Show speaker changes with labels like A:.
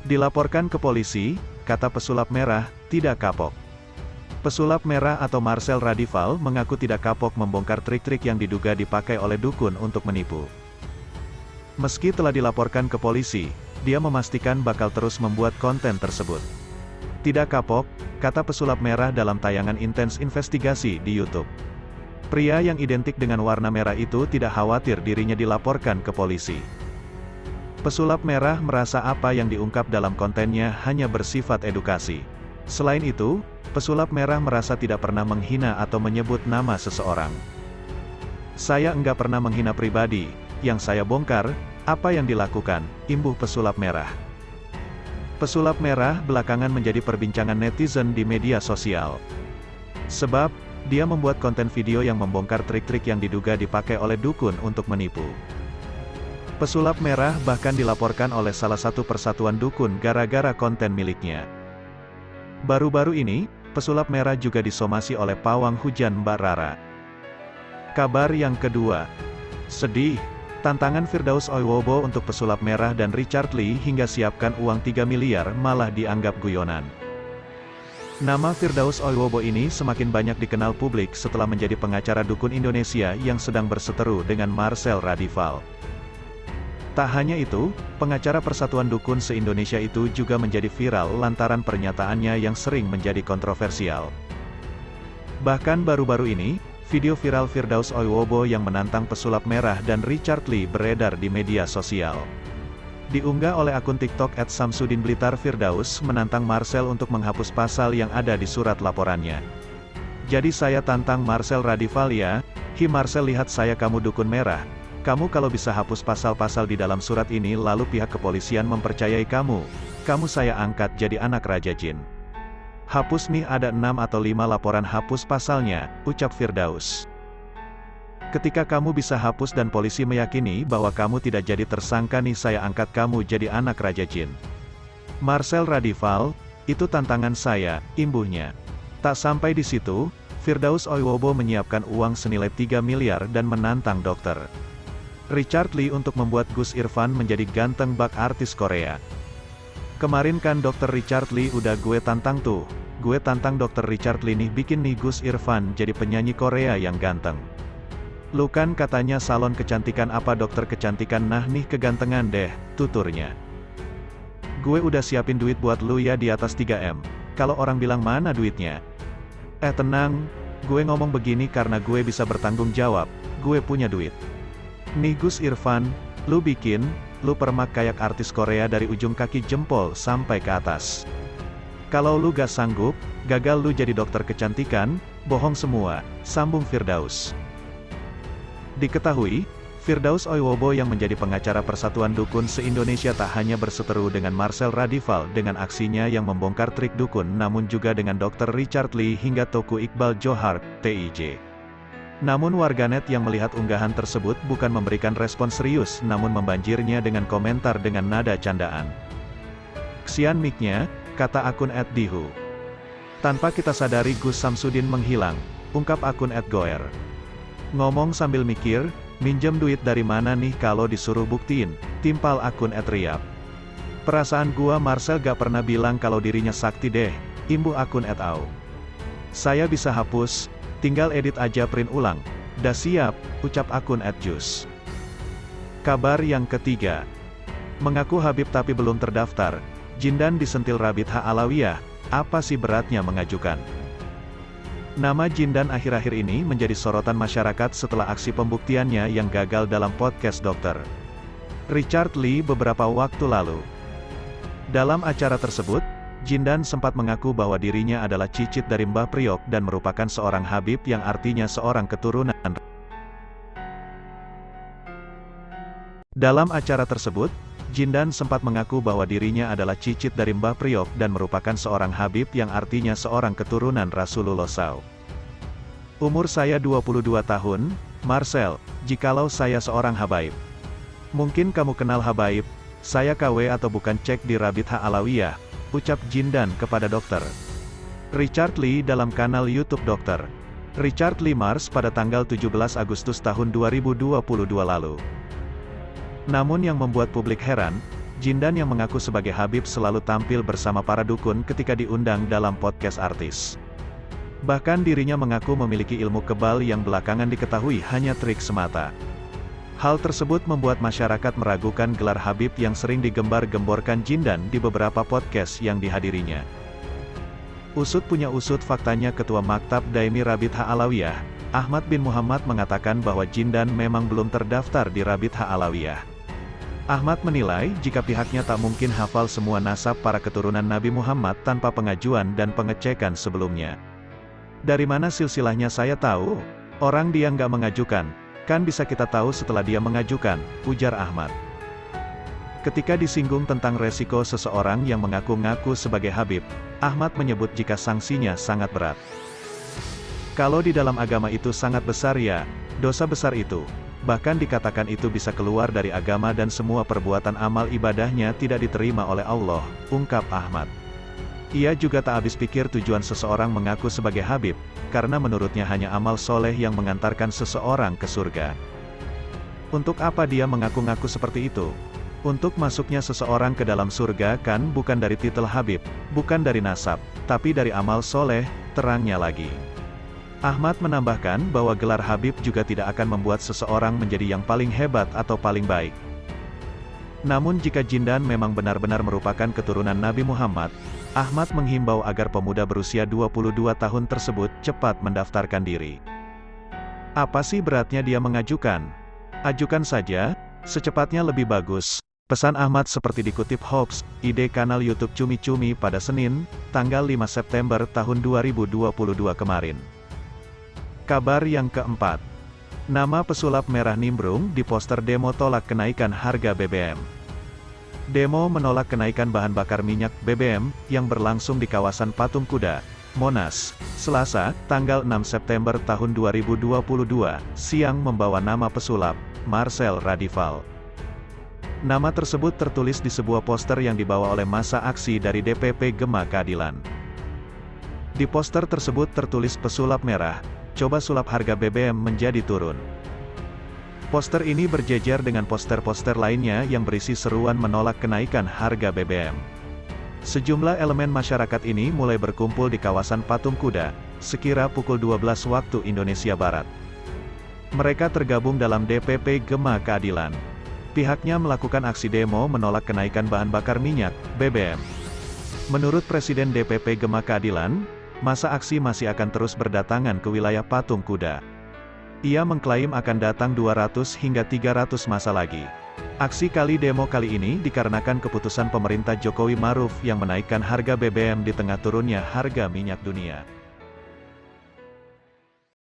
A: Dilaporkan ke polisi, kata pesulap merah, tidak kapok. Pesulap merah atau Marcel Radival mengaku tidak kapok membongkar trik-trik yang diduga dipakai oleh dukun untuk menipu. Meski telah dilaporkan ke polisi, dia memastikan bakal terus membuat konten tersebut. Tidak kapok, kata pesulap merah dalam tayangan intens investigasi di YouTube. Pria yang identik dengan warna merah itu tidak khawatir dirinya dilaporkan ke polisi. Pesulap merah merasa apa yang diungkap dalam kontennya hanya bersifat edukasi. Selain itu, pesulap merah merasa tidak pernah menghina atau menyebut nama seseorang. Saya enggak pernah menghina pribadi, yang saya bongkar, apa yang dilakukan, imbuh pesulap merah. Pesulap merah belakangan menjadi perbincangan netizen di media sosial. Sebab, dia membuat konten video yang membongkar trik-trik yang diduga dipakai oleh dukun untuk menipu. Pesulap merah bahkan dilaporkan oleh salah satu persatuan dukun gara-gara konten miliknya. Baru-baru ini, pesulap merah juga disomasi oleh pawang hujan Mbak Rara. Kabar yang kedua. Sedih. Tantangan Firdaus Oiwobo untuk pesulap merah dan Richard Lee hingga siapkan uang 3 miliar malah dianggap guyonan. Nama Firdaus Oiwobo ini semakin banyak dikenal publik setelah menjadi pengacara dukun Indonesia yang sedang berseteru dengan Marcel Radival. Tak hanya itu, pengacara Persatuan Dukun se-Indonesia itu juga menjadi viral lantaran pernyataannya yang sering menjadi kontroversial. Bahkan baru-baru ini, video viral Firdaus Oiwobo yang menantang pesulap merah dan Richard Lee beredar di media sosial. Diunggah oleh akun TikTok @samsudinblitar. Firdaus menantang Marcel untuk menghapus pasal yang ada di surat laporannya. Jadi saya tantang Marcel Radival ya, hi Marcel, lihat saya kamu dukun merah. Kamu kalau bisa hapus pasal-pasal di dalam surat ini lalu pihak kepolisian mempercayai kamu saya angkat jadi anak Raja Jin. Hapus nih, ada 6 atau 5 laporan, hapus pasalnya, ucap Firdaus. Ketika kamu bisa hapus dan polisi meyakini bahwa kamu tidak jadi tersangka nih, saya angkat kamu jadi anak Raja Jin. Marcel Radival, itu tantangan saya, imbuhnya. Tak sampai di situ, Firdaus Oiwobo menyiapkan uang senilai 3 miliar dan menantang dokter Richard Lee untuk membuat Gus Irfan menjadi ganteng bak artis Korea. Kemarin kan dokter Richard Lee udah gue tantang tuh. Gue tantang dokter Richard Lee nih, bikin nih Gus Irfan jadi penyanyi Korea yang ganteng. Lu kan katanya salon kecantikan apa dokter kecantikan, nah nih kegantengan deh, tuturnya. Gue udah siapin duit buat lu ya di atas 3M. Kalau orang bilang mana duitnya? Tenang, gue ngomong begini karena gue bisa bertanggung jawab, gue punya duit. Nih Gus Irfan, lu bikin, lu permak kayak artis Korea dari ujung kaki jempol sampai ke atas. Kalau lu gak sanggup, gagal lu jadi dokter kecantikan, bohong semua, sambung Firdaus. Diketahui, Firdaus Oiwobo yang menjadi pengacara Persatuan Dukun se-Indonesia tak hanya berseteru dengan Marcel Radival dengan aksinya yang membongkar trik dukun, namun juga dengan dokter Richard Lee hingga Teuku Iqbal Johar, TIJ. Namun warganet yang melihat unggahan tersebut bukan memberikan respon serius namun membanjirnya dengan komentar dengan nada candaan. Kesian mic-nya, kata akun @dihu. Tanpa kita sadari Gus Samsudin menghilang, ungkap akun @goer. Ngomong sambil mikir, minjem duit dari mana nih kalau disuruh buktiin, timpal akun @riap. Perasaan gua Marcel gak pernah bilang kalau dirinya sakti deh, imbuh akun @au. Saya bisa hapus, tinggal edit aja print ulang. Dah siap, ucap akun @jus. Kabar yang ketiga. Mengaku Habib tapi belum terdaftar. Jindan disentil Rabit H. Alawiyah, apa sih beratnya mengajukan? Nama Jindan akhir-akhir ini menjadi sorotan masyarakat setelah aksi pembuktiannya yang gagal dalam podcast dokter Richard Lee beberapa waktu lalu. Dalam acara tersebut, Jindan sempat mengaku bahwa dirinya adalah cicit dari Mbah Priok dan merupakan seorang Habib yang artinya seorang keturunan. Dalam acara tersebut, Jindan sempat mengaku bahwa dirinya adalah cicit dari Mbah Priok dan merupakan seorang Habib yang artinya seorang keturunan Rasulullah SAW. Umur saya 22 tahun, Marcel, jikalau saya seorang habaib. Mungkin kamu kenal habaib, saya KW atau bukan, cek di Rabit H. Alawiyah, ucap Jindan kepada dokter Richard Lee dalam kanal YouTube dokter Richard Lee Mars pada tanggal 17 Agustus tahun 2022 lalu. Namun yang membuat publik heran, Jindan yang mengaku sebagai Habib selalu tampil bersama para dukun ketika diundang dalam podcast artis. Bahkan dirinya mengaku memiliki ilmu kebal yang belakangan diketahui hanya trik semata. Hal tersebut membuat masyarakat meragukan gelar Habib yang sering digembar-gemborkan Jindan di beberapa podcast yang dihadirinya. Usut punya usut, faktanya Ketua Maktab Daimi Rabith Alawiyah, Ahmad bin Muhammad mengatakan bahwa Jindan memang belum terdaftar di Rabith Alawiyah. Ahmad menilai jika pihaknya tak mungkin hafal semua nasab para keturunan Nabi Muhammad tanpa pengajuan dan pengecekan sebelumnya. Dari mana silsilahnya saya tahu? Orang dia nggak mengajukan. Kan bisa kita tahu setelah dia mengajukan, ujar Ahmad. Ketika disinggung tentang resiko seseorang yang mengaku-ngaku sebagai Habib, Ahmad menyebut jika sanksinya sangat berat. Kalau di dalam agama itu sangat besar ya, dosa besar itu. Bahkan dikatakan itu bisa keluar dari agama dan semua perbuatan amal ibadahnya tidak diterima oleh Allah, ungkap Ahmad. Ia juga tak habis pikir tujuan seseorang mengaku sebagai Habib, karena menurutnya hanya amal soleh yang mengantarkan seseorang ke surga. Untuk apa dia mengaku-ngaku seperti itu? Untuk masuknya seseorang ke dalam surga kan bukan dari titel Habib, bukan dari nasab, tapi dari amal soleh, terangnya lagi. Ahmad menambahkan bahwa gelar Habib juga tidak akan membuat seseorang menjadi yang paling hebat atau paling baik. Namun jika Jindan memang benar-benar merupakan keturunan Nabi Muhammad, Ahmad menghimbau agar pemuda berusia 22 tahun tersebut cepat mendaftarkan diri. Apa sih beratnya dia mengajukan? Ajukan saja, secepatnya lebih bagus. Pesan Ahmad seperti dikutip Hoax, ID kanal YouTube Cumi Cumi pada Senin, tanggal 5 September tahun 2022 kemarin. Kabar yang keempat. Nama pesulap merah nimbrung di poster demo tolak kenaikan harga BBM. Demo menolak kenaikan bahan bakar minyak BBM yang berlangsung di kawasan Patung Kuda, Monas, Selasa, tanggal 6 September tahun 2022, siang membawa nama pesulap, Marcel Radival. Nama tersebut tertulis di sebuah poster yang dibawa oleh massa aksi dari DPP Gema Keadilan. Di poster tersebut tertulis pesulap merah, coba sulap harga BBM menjadi turun. Poster ini berjejer dengan poster-poster lainnya yang berisi seruan menolak kenaikan harga BBM. Sejumlah elemen masyarakat ini mulai berkumpul di kawasan Patung Kuda, sekira pukul 12 waktu Indonesia Barat. Mereka tergabung dalam DPP Gema Keadilan. Pihaknya melakukan aksi demo menolak kenaikan bahan bakar minyak, BBM. Menurut Presiden DPP Gema Keadilan, masa aksi masih akan terus berdatangan ke wilayah Patung Kuda. Ia mengklaim akan datang 200 hingga 300 massa lagi. Aksi kali demo kali ini dikarenakan keputusan pemerintah Jokowi Maruf yang menaikkan harga BBM di tengah turunnya harga minyak dunia.